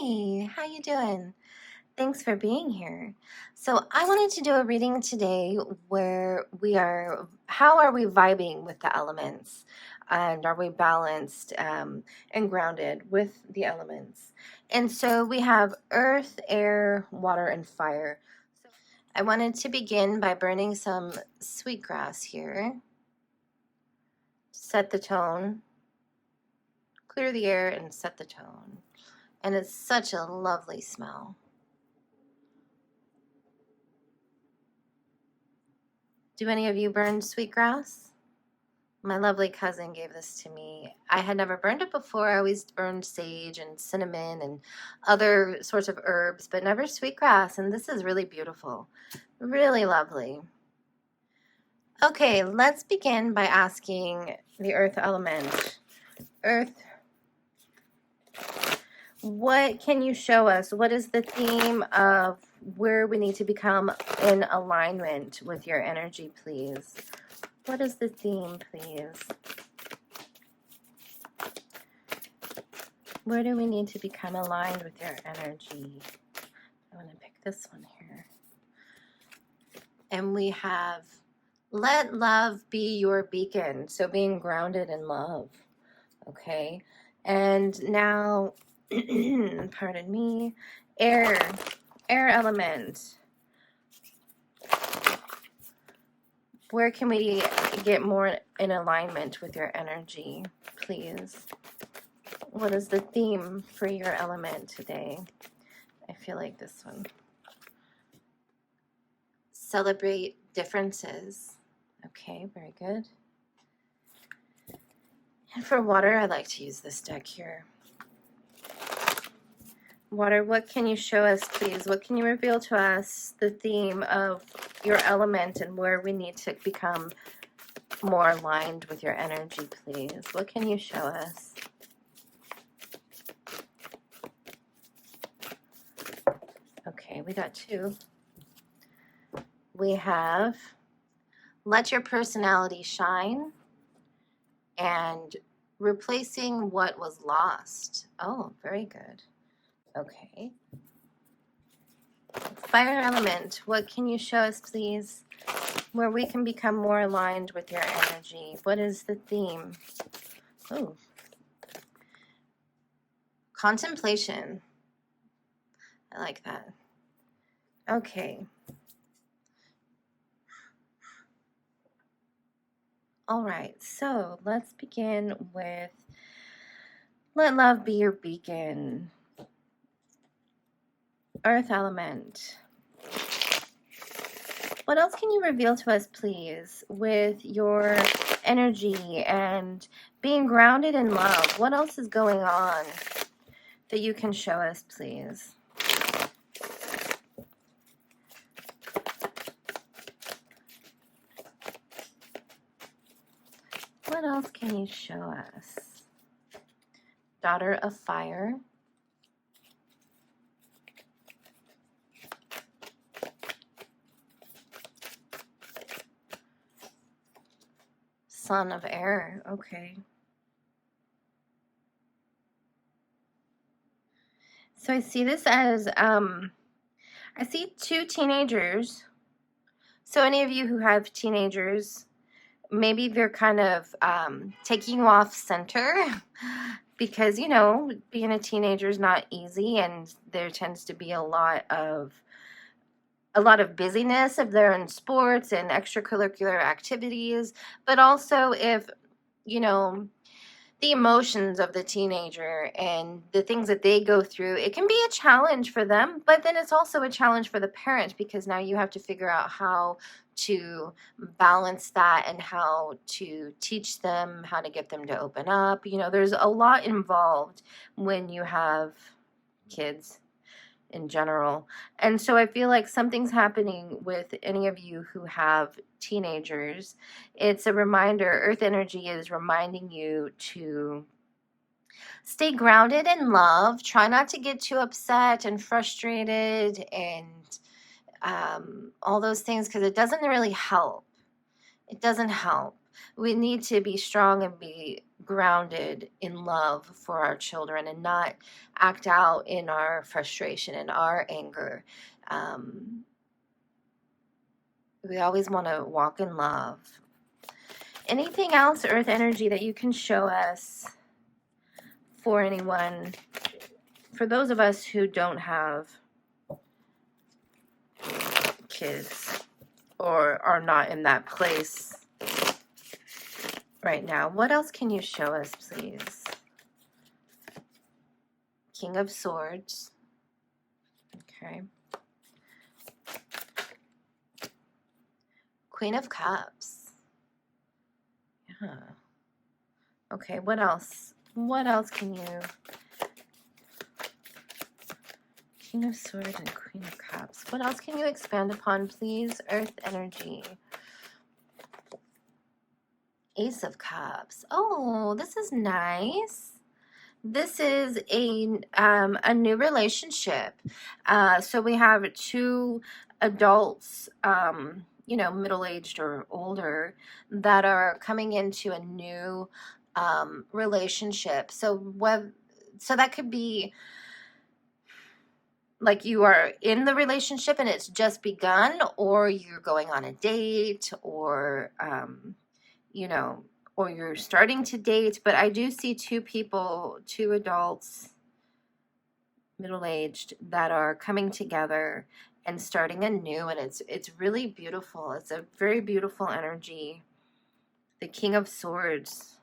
Hey, how you doing? Thanks for being here. So I wanted to do a reading today where how are we vibing with the elements? And are we balanced and grounded with the elements? And so we have earth, air, water, and fire. I wanted to begin by burning some sweetgrass here. Set the tone, clear the air, and set the tone. And it's such a lovely smell. Do any of you burn sweetgrass? My lovely cousin gave this to me. I had never burned it before. I always burned sage and cinnamon and other sorts of herbs, but never sweetgrass. And this is really beautiful. Really lovely. Okay, let's begin by asking the earth element. Earth, what can you show us? What is the theme of where we need to become in alignment with your energy, please? What is the theme, please? Where do we need to become aligned with your energy? I want to pick this one here. And we have, let love be your beacon. So being grounded in love. Okay. And now, pardon me, air element. Where can we get more in alignment with your energy, please? What is the theme for your element today? I feel like this one. Celebrate differences. Okay, very good. And for water, I like to use this deck here. Water, what can you show us, please? What can you reveal to us the theme of your element and where we need to become more aligned with your energy, please? What can you show us? Okay, we got two. We have let your personality shine and replacing what was lost. Oh, very good. Okay. Fire element, what can you show us, please, where we can become more aligned with your energy? What is the theme? Oh. Contemplation. I like that. Okay. All right, so let's begin with let love be your beacon. Earth element. What else can you reveal to us, please, with your energy and being grounded in love? What else is going on that you can show us, please? What else can you show us? Daughter of fire. Son of air. Okay. So I see this as, I see two teenagers. So any of you who have teenagers, maybe they're kind of taking you off center because, you know, being a teenager is not easy and there tends to be a lot of busyness if they're in sports and extracurricular activities, but also if, you know, the emotions of the teenager and the things that they go through, it can be a challenge for them, but then it's also a challenge for the parent because now you have to figure out how to balance that and how to teach them, how to get them to open up. You know, there's a lot involved when you have kids in general. And so I feel like something's happening with any of you who have teenagers. It's a reminder, earth energy is reminding you to stay grounded in love. Try not to get too upset and frustrated and all those things because it doesn't really help. It doesn't help. We need to be strong and be grounded in love for our children and not act out in our frustration and our anger. We always want to walk in love. Anything else, Earth energy, that you can show us for anyone, for those of us who don't have kids or are not in that place right now? What else can you show us, please? King of Swords. Okay. Queen of Cups. Yeah. Okay, what else? What else can you... King of Swords and Queen of Cups. What else can you expand upon, please, Earth energy? Ace of Cups. Oh, this is nice. This is a new relationship. So we have two adults, you know, middle-aged or older, that are coming into a new relationship. So that could be like you are in the relationship and it's just begun, or you're going on a date, or you know, or you're starting to date. But I do see two people, two adults, middle-aged, that are coming together and starting anew, and it's really beautiful. It's a very beautiful energy. The King of Swords,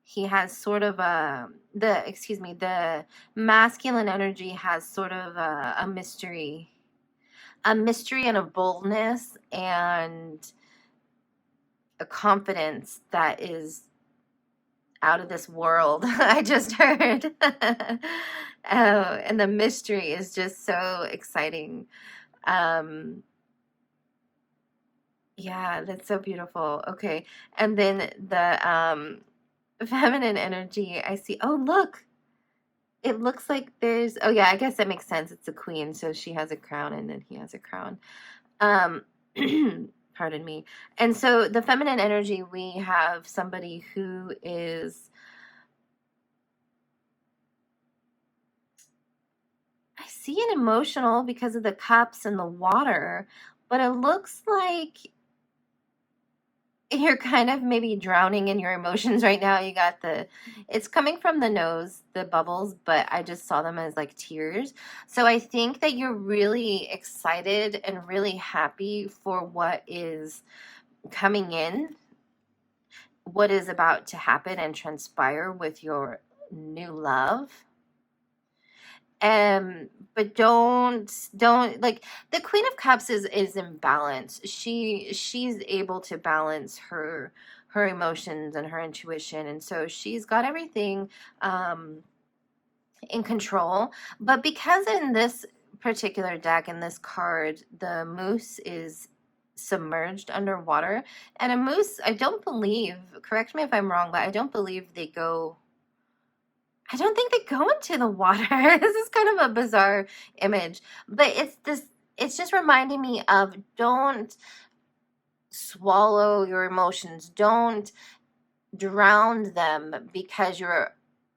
he has sort of the masculine energy has sort of a mystery and a boldness and a confidence that is out of this world. I just heard. And the mystery is just so exciting. Yeah, that's so beautiful. Okay. And then the feminine energy, I see. Oh, look. It looks like there's... Oh, yeah, I guess that makes sense. It's a queen, so she has a crown and then he has a crown. Pardon me. And so the feminine energy, we have somebody who is... I see an emotional because of the cups and the water, but it looks like you're kind of maybe drowning in your emotions right now. You got it's coming from the nose, the bubbles, but I just saw them as like tears. So I think that you're really excited and really happy for what is coming in, what is about to happen and transpire with your new love. But don't like, the Queen of Cups is in balance. She's able to balance her emotions and her intuition, and so she's got everything in control. But because in this particular deck, in this card, the moose is submerged underwater, and a moose, I don't believe, correct me if I'm wrong, but I don't believe they go... I don't think they go into the water. This is kind of a bizarre image, but it's just reminding me of, don't swallow your emotions. Don't drown them because you're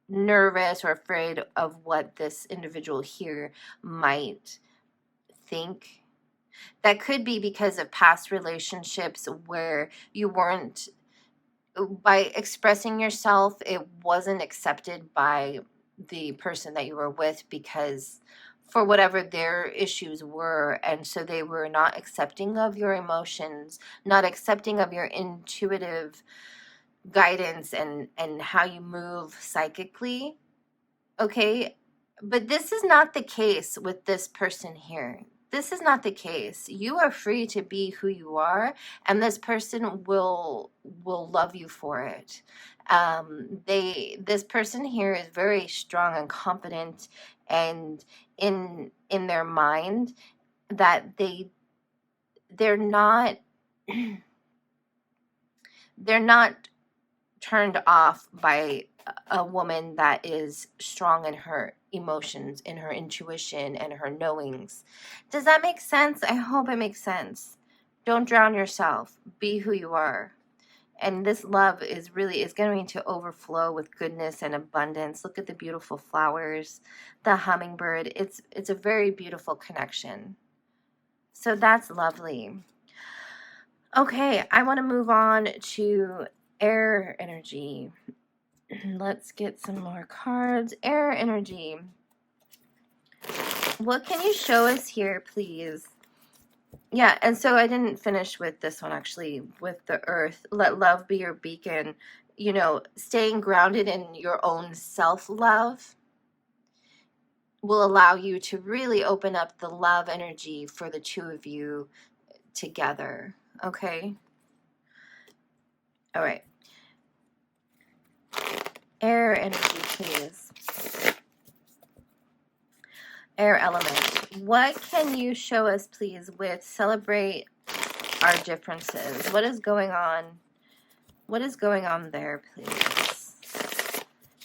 nervous or afraid of what this individual here might think. That could be because of past relationships where you weren't... by expressing yourself, it wasn't accepted by the person that you were with, because for whatever their issues were, and so they were not accepting of your emotions, not accepting of your intuitive guidance and how you move psychically. Okay, but this is not the case with this person here. This is not the case. You are free to be who you are, and this person will love you for it. This person here is very strong and confident, and in their mind, that they're not they're not turned off by a woman that is strong in her emotions, in her intuition, and her knowings. Does that make sense? I hope it makes sense. Don't drown yourself. Be who you are. And this love is going to overflow with goodness and abundance. Look at the beautiful flowers, the hummingbird. It's a very beautiful connection. So that's lovely. Okay, I want to move on to air energy. Let's get some more cards. Air energy. What can you show us here, please? Yeah, and so I didn't finish with this one, actually, with the earth. Let love be your beacon. You know, staying grounded in your own self-love will allow you to really open up the love energy for the two of you together. Okay? All right. Air energy, please. Air element. What can you show us, please, with celebrate our differences? What is going on? What is going on there, please?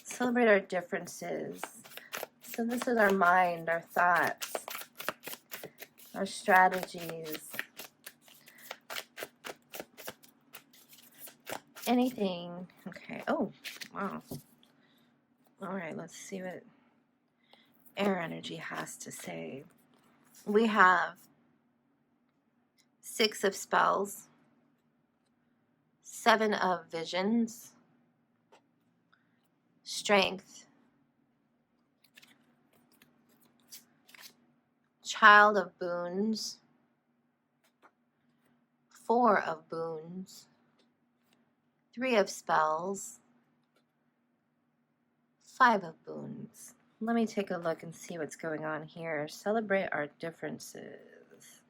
Celebrate our differences. So this is our mind, our thoughts, our strategies. Anything. Okay. Oh, wow. All right, let's see what air energy has to say. We have 6 of spells, 7 of visions, strength, child of boons, 4 of boons, 3 of spells, 5 of boons. Let me take a look and see what's going on here. Celebrate our differences.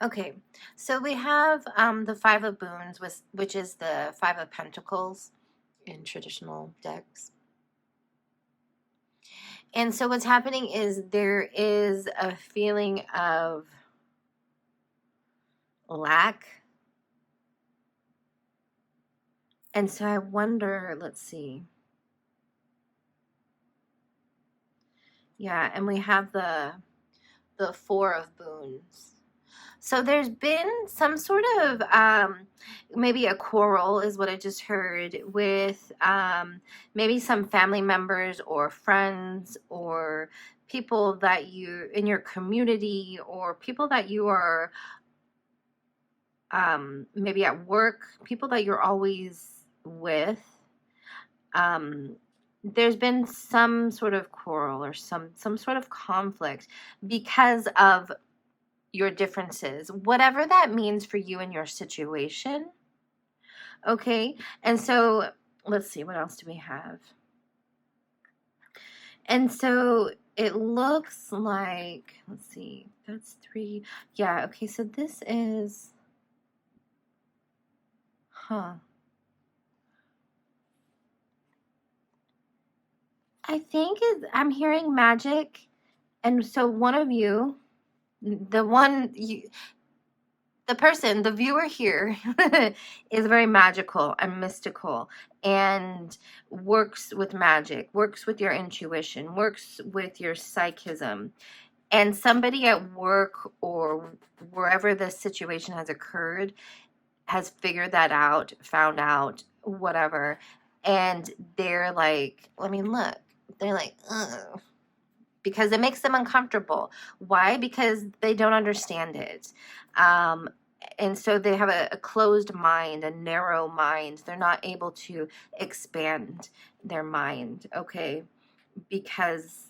Okay, so we have the 5 of boons, which is the 5 of pentacles in traditional decks. And so what's happening is there is a feeling of lack. And so I wonder, let's see. Yeah, and we have the 4 of boons. So there's been some sort of maybe a quarrel is what I just heard with maybe some family members or friends or people that you in your community or people that you are maybe at work, people that you're always with. There's been some sort of quarrel or some sort of conflict because of your differences, whatever that means for you and your situation. Okay, and so let's see, what else do we have? And so it looks like, let's see, that's 3. Yeah, okay, so this is, I think I'm hearing magic, and so one of you, the person, the viewer here is very magical and mystical and works with magic, works with your intuition, works with your psychism. And somebody at work or wherever this situation has occurred has figured that out, found out, whatever. And they're like, I mean, look, they're like, ugh. Because it makes them uncomfortable. Why? Because they don't understand it. And so they have a closed mind, a narrow mind. They're not able to expand their mind, okay? Because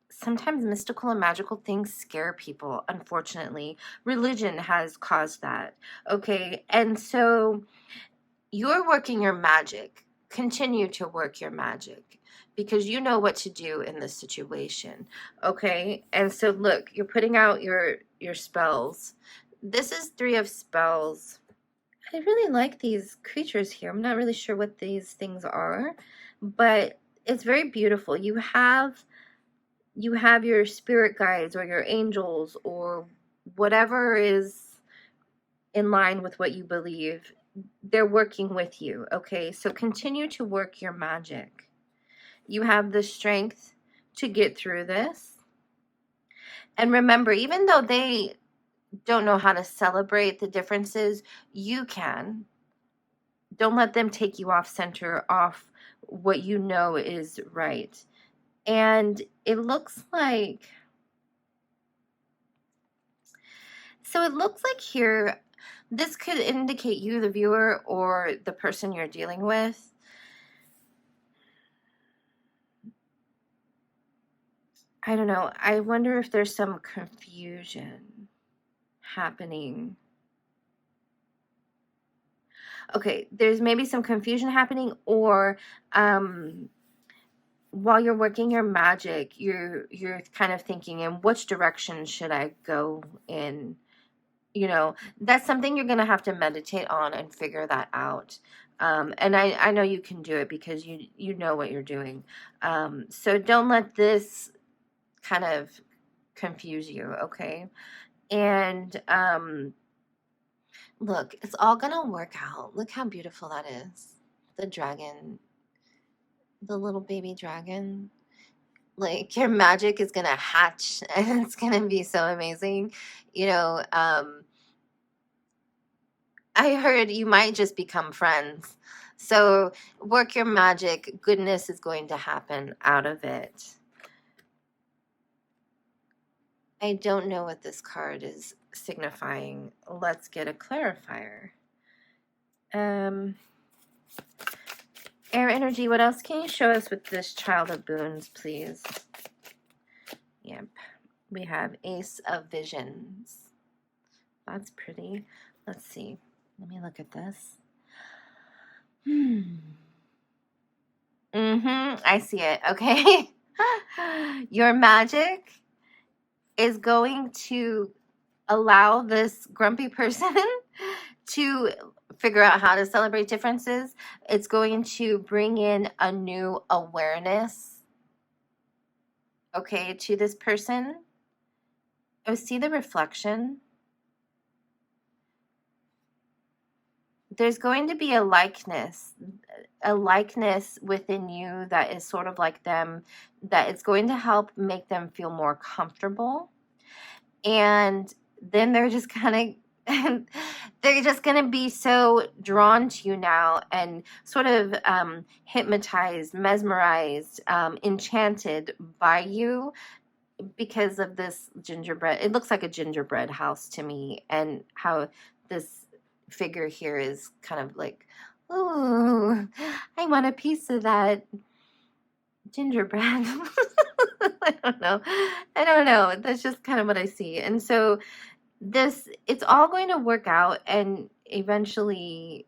sometimes mystical and magical things scare people, unfortunately. Religion has caused that, okay? And so you're working your magic. Continue to work your magic because you know what to do in this situation, okay? And so look, you're putting out your spells. This is 3 of spells. I really like these creatures here. I'm not really sure what these things are, but it's very beautiful. You have your spirit guides or your angels or whatever is in line with what you believe. They're working with you, okay? So continue to work your magic. You have the strength to get through this. And remember, even though they don't know how to celebrate the differences, you can. Don't let them take you off center, off what you know is right. And it looks like, so it looks like here, this could indicate you, the viewer, or the person you're dealing with. I don't know. I wonder if there's some confusion happening. Okay, there's maybe some confusion happening, or while you're working your magic, you're kind of thinking, in which direction should I go in? You know, that's something you're going to have to meditate on and figure that out. And I know you can do it because you know what you're doing. So don't let this kind of confuse you, okay? And look, it's all going to work out. Look how beautiful that is. The dragon, the little baby dragon. Like, your magic is going to hatch and it's going to be so amazing. You know, I heard you might just become friends. So work your magic. Goodness is going to happen out of it. I don't know what this card is signifying. Let's get a clarifier. Air energy, what else can you show us with this Child of Boons, please? Yep. We have Ace of Visions. That's pretty. Let's see. Let me look at this. I see it. Okay. Your magic is going to allow this grumpy person to figure out how to celebrate differences. It's going to bring in a new awareness, okay, to this person. Oh, see the reflection? There's going to be a likeness within you that is sort of like them, that it's going to help make them feel more comfortable. And then they're just kind of, they're just going to be so drawn to you now and sort of hypnotized, mesmerized, enchanted by you because of this gingerbread. It looks like a gingerbread house to me, and how this figure here is kind of like, oh, I want a piece of that gingerbread. I don't know. That's just kind of what I see. And so it's all going to work out, and eventually,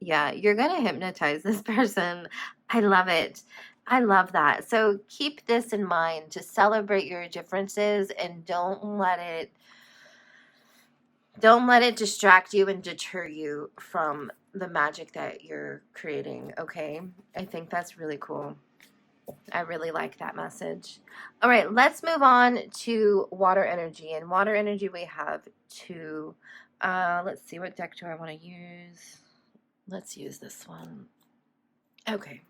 yeah, you're going to hypnotize this person. I love it. I love that. So keep this in mind, to celebrate your differences, and don't let it distract you and deter you from the magic that you're creating, okay? I think that's really cool. I really like that message. All right, let's move on to water energy. And water energy, we have two. Let's see, what deck do I want to use? Let's use this one. Okay.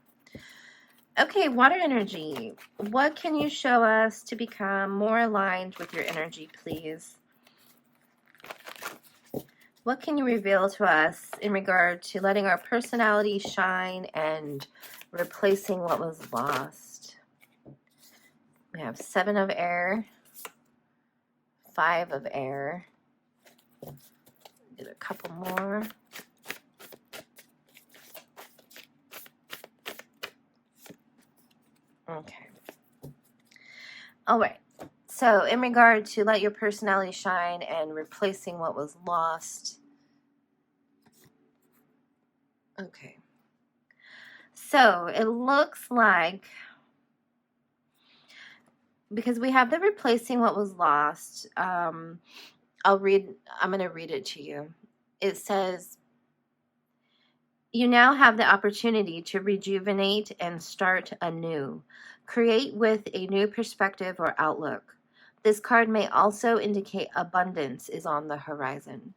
Okay, water energy. What can you show us to become more aligned with your energy, please? What can you reveal to us in regard to letting our personality shine and replacing what was lost? We have 7 of air, 5 of air. Get a couple more. Okay. All right. So in regard to let your personality shine and replacing what was lost. Okay. So it looks like, because we have the replacing what was lost, I'm going to read it to you. It says, you now have the opportunity to rejuvenate and start anew. Create with a new perspective or outlook. This card may also indicate abundance is on the horizon.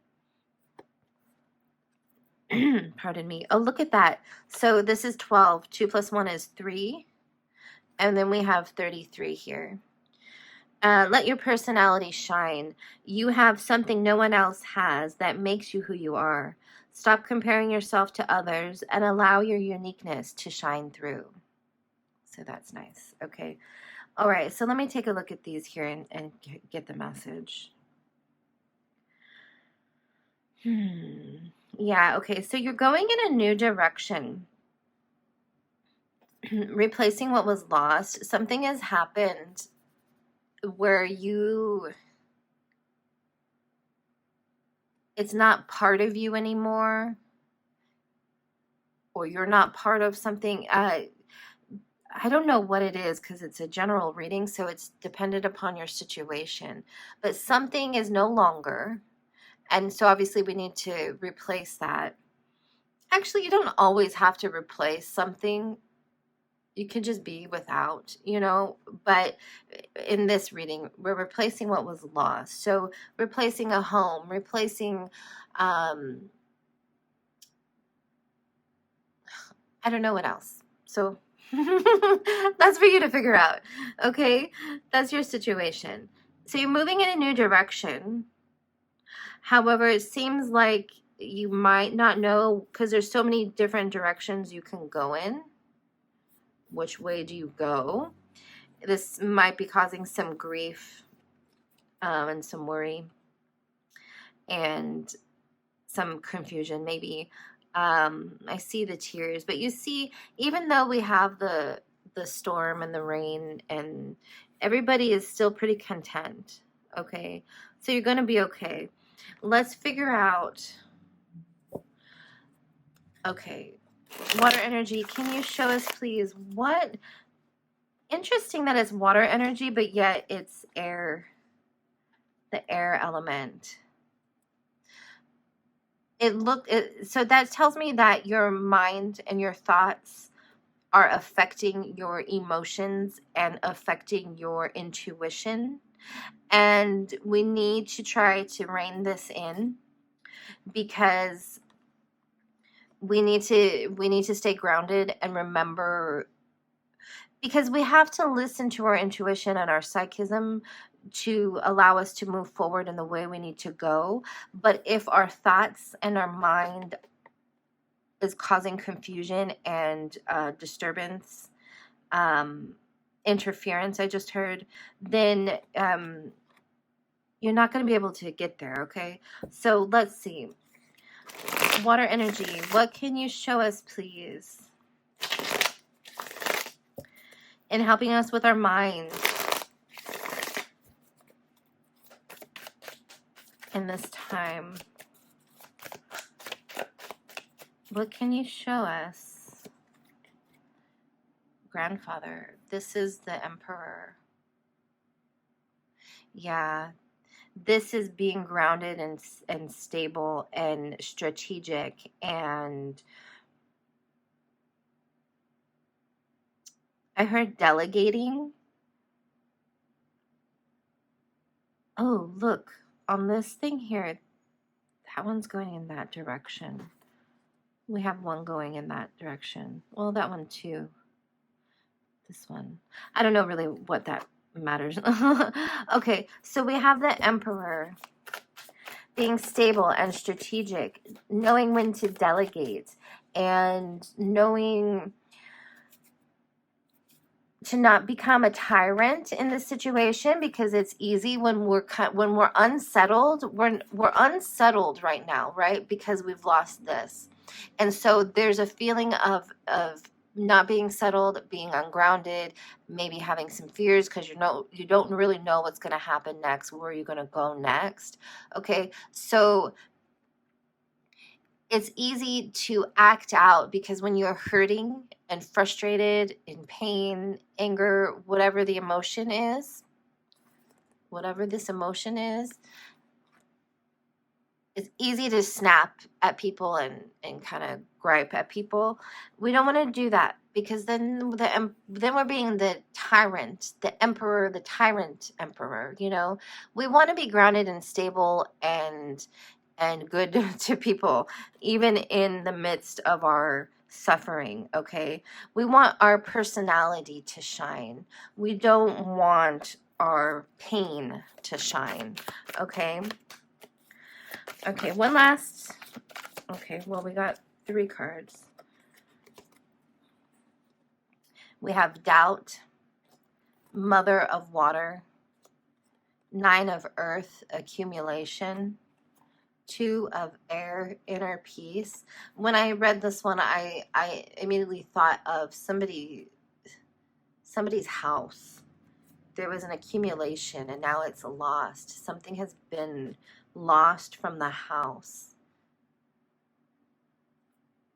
Pardon me. Oh, look at that. So this is 12. 2 plus 1 is 3. And then we have 33 here. Let your personality shine. You have something no one else has that makes you who you are. Stop comparing yourself to others and allow your uniqueness to shine through. So that's nice. Okay. All right. So let me take a look at these here and get the message. Yeah. Okay. So you're going in a new direction. Replacing what was lost. Something has happened where it's not part of you anymore, or you're not part of something. I don't know what it is because it's a general reading, so it's dependent upon your situation. But something is no longer, and so obviously we need to replace that. Actually, you don't always have to replace something. You can just be without, but in this reading, we're replacing what was lost. So replacing a home, replacing, I don't know what else. So that's for you to figure out. Okay. That's your situation. So you're moving in a new direction. However, it seems like you might not know, because there's so many different directions you can go in. Which way do you go? This might be causing some grief, and some worry and some confusion, maybe. I see the tears, but you see, even though we have the storm and the rain, and everybody is still pretty content. Okay, so you're going to be okay. Let's figure out. Okay, water energy, can you show us please what? Interesting that it's water energy, but yet it's air, the air element. So that tells me that your mind and your thoughts are affecting your emotions and affecting your intuition, and we need to try to rein this in, because we need to stay grounded and remember, because we have to listen to our intuition and our psychism to allow us to move forward in the way we need to go. But if our thoughts and our mind is causing confusion and disturbance, interference, I just heard, then you're not going to be able to get there. Okay, so let's see. Water energy, what can you show us please in helping us with our minds in this time? What can you show us? Grandfather, this is the Emperor. Yeah, this is being grounded and stable and strategic, and I heard delegating. Oh, look, on this thing here, that one's going in that direction. We have one going in that direction. Well, that one too. This one. I don't know really what that matters. Okay, so we have the Emperor being stable and strategic, knowing when to delegate, and knowing to not become a tyrant in this situation, because it's easy when we're unsettled. We're unsettled right now, right? Because we've lost this. And so there's a feeling of not being settled, being ungrounded, maybe having some fears because you don't really know what's going to happen next, where you're going to go next. Okay, so it's easy to act out, because when you're hurting and frustrated, in pain, anger, whatever the emotion is, whatever this emotion is, it's easy to snap at people and kind of gripe at people. We don't want to do that, because then we're being the tyrant, the emperor, the tyrant emperor. We want to be grounded and stable and good to people, even in the midst of our suffering. Okay, we want our personality to shine. We don't want our pain to shine. Okay. Okay, one last. Okay, well, we got 3 cards. We have doubt, Mother of Water, 9 of Earth, accumulation, 2 of Air, inner peace. When I read this one, I immediately thought of somebody's house. There was an accumulation and now it's lost. Something has been lost from the house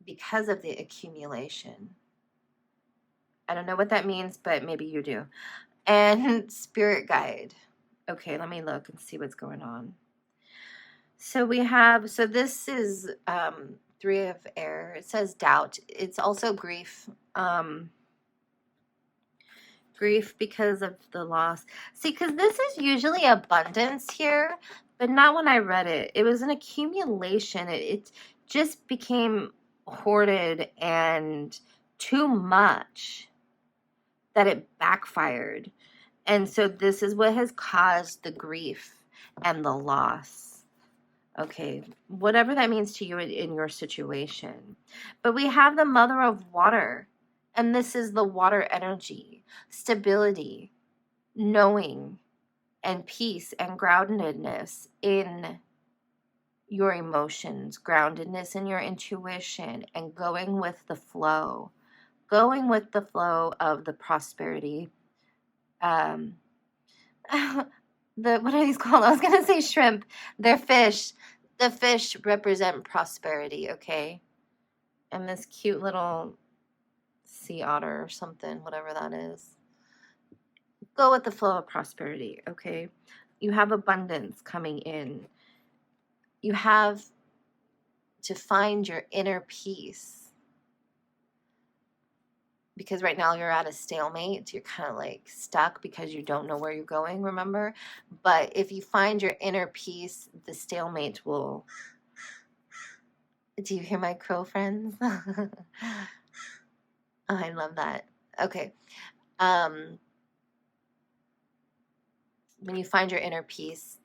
because of the accumulation. I don't know what that means, but maybe you do. And spirit guide. Okay, let me look and see what's going on. So we have, so this is 3 of Air. It says doubt. It's also grief. Grief because of the loss. See, because this is usually abundance here, but not when I read it. It was an accumulation. It just became hoarded and too much that it backfired. And so this is what has caused the grief and the loss. Okay, whatever that means to you in your situation. But we have the Mother of Water, and this is the water energy, stability, knowing, and peace and groundedness in your emotions, groundedness in your intuition, and going with the flow of the prosperity. What are these called? I was going to say shrimp. They're fish. The fish represent prosperity, okay? And this cute little sea otter or something, whatever that is. Go with the flow of prosperity, okay? You have abundance coming in. You have to find your inner peace. Because right now you're at a stalemate. You're kind of like stuck because you don't know where you're going, remember? But if you find your inner peace, the stalemate will... Do you hear my crow friends? Oh, I love that. Okay. When you find your inner peace,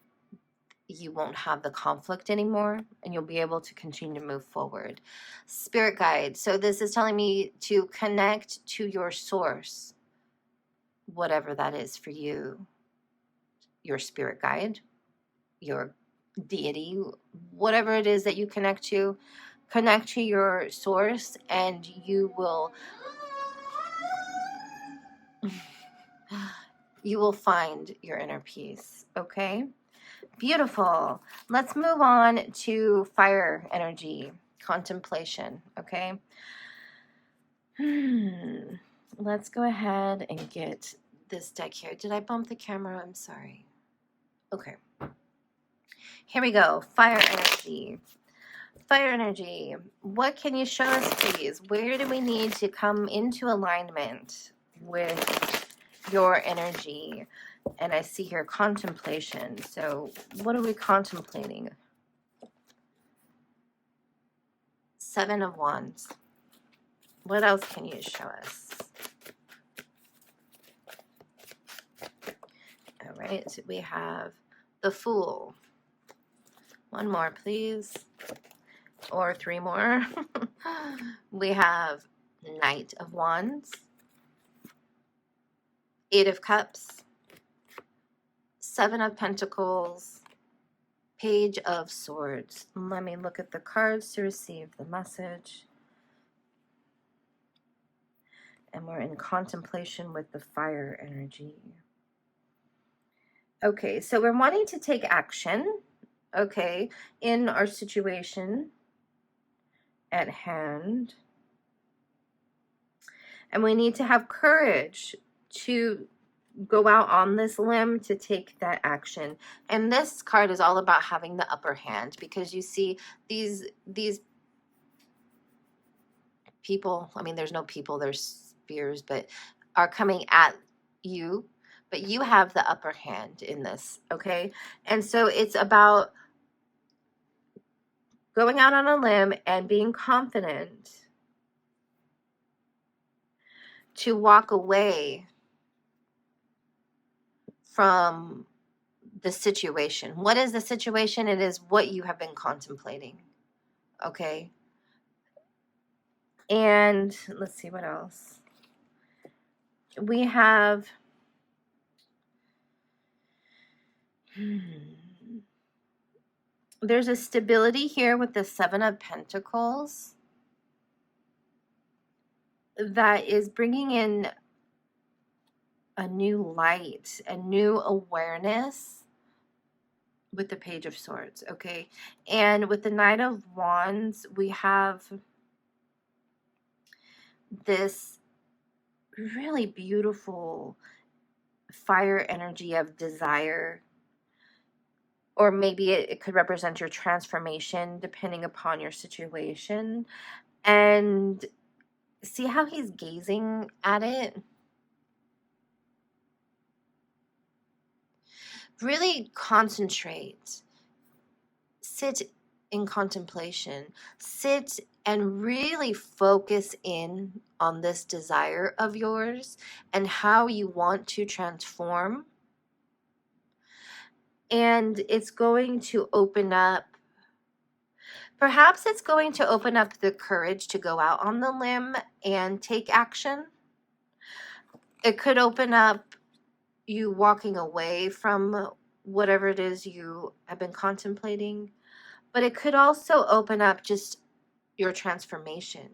you won't have the conflict anymore and you'll be able to continue to move forward. Spirit guide. So this is telling me to connect to your source, whatever that is for you, your spirit guide, your deity, whatever it is that you connect to your source, and you will find your inner peace. Okay, beautiful. Let's move on to fire energy, contemplation. Okay, let's go ahead and get this deck here. Did I bump the camera? I'm sorry. Okay, here we go. Fire energy. Fire energy. What can you show us, please? Where do we need to come into alignment with your energy? And I see here contemplation. So what are we contemplating? 7 of Wands. What else can you show us? All right, so we have the Fool. 1 more, please. Or 3 more. We have Knight of Wands, 8 of Cups, 7 of Pentacles, Page of Swords. Let me look at the cards to receive the message. And we're in contemplation with the fire energy. Okay, so we're wanting to take action, okay, in our situation at hand. And we need to have courage to go out on this limb to take that action. And this card is all about having the upper hand, because you see these people, I mean, there's no people, there's spheres, but are coming at you, but you have the upper hand in this, okay? And so it's about going out on a limb and being confident to walk away from the situation. What is the situation? It is what you have been contemplating. Okay. And let's see what else. We have there's a stability here with the Seven of Pentacles that is bringing in a new light, a new awareness with the Page of Swords, okay? And with the Knight of Wands, we have this really beautiful fire energy of desire, or maybe it could represent your transformation depending upon your situation. And see how he's gazing at it? Really concentrate. Sit in contemplation. Sit and really focus in on this desire of yours and how you want to transform. And it's going to open up, perhaps it's going to open up the courage to go out on the limb and take action. It could open up you walking away from whatever it is you have been contemplating, but it could also open up just your transformation,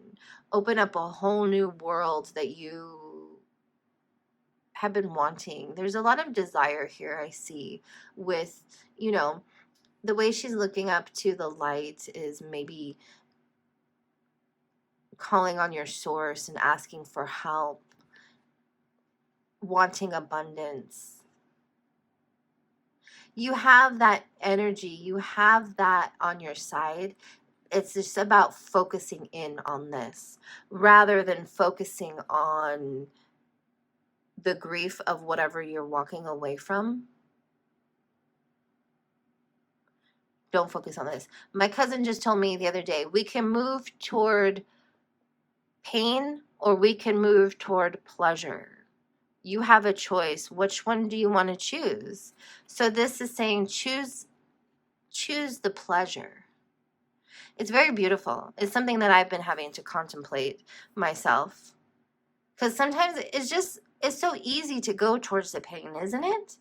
open up a whole new world that you have been wanting. There's a lot of desire here, I see, with, you know, the way she's looking up to the light is maybe calling on your source and asking for help, wanting abundance. You have that energy, you have that on your side. It's just about focusing in on this rather than focusing on the grief of whatever you're walking away from. Don't focus on this. My cousin just told me the other day, we can move toward pain or we can move toward pleasure. You have a choice. Which one do you want to choose? So this is saying choose the pleasure. It's very beautiful. It's something that I've been having to contemplate myself. Because sometimes it's so easy to go towards the pain, isn't it?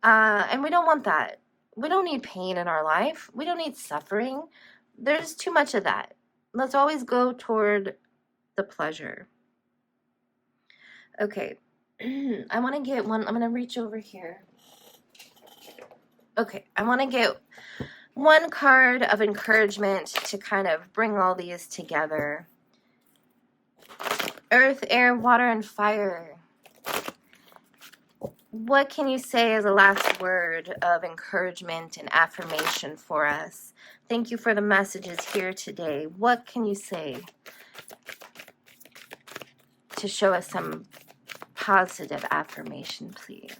And we don't want that. We don't need pain in our life. We don't need suffering. There's too much of that. Let's always go toward the pleasure. Okay. I want to get one. I'm going to reach over here. Okay. I want to get one card of encouragement to kind of bring all these together. Earth, air, water, and fire. What can you say as a last word of encouragement and affirmation for us? Thank you for the messages here today. What can you say to show us some positive affirmation, please?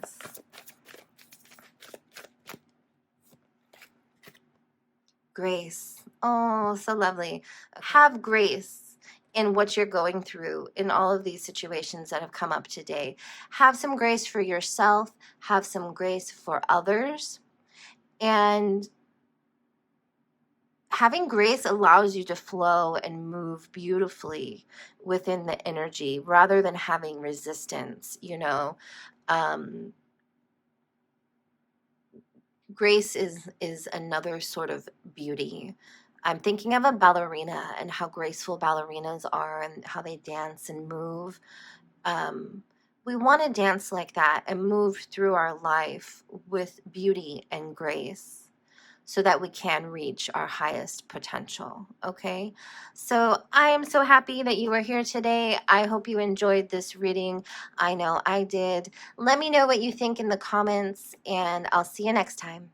Grace. Oh, so lovely. Have grace in what you're going through in all of these situations that have come up today. Have some grace for yourself. Have some grace for others. And having grace allows you to flow and move beautifully within the energy rather than having resistance, you know. Grace is another sort of beauty. I'm thinking of a ballerina and how graceful ballerinas are and how they dance and move. We want to dance like that and move through our life with beauty and grace so that we can reach our highest potential, okay? So I am so happy that you were here today. I hope you enjoyed this reading. I know I did. Let me know what you think in the comments, and I'll see you next time.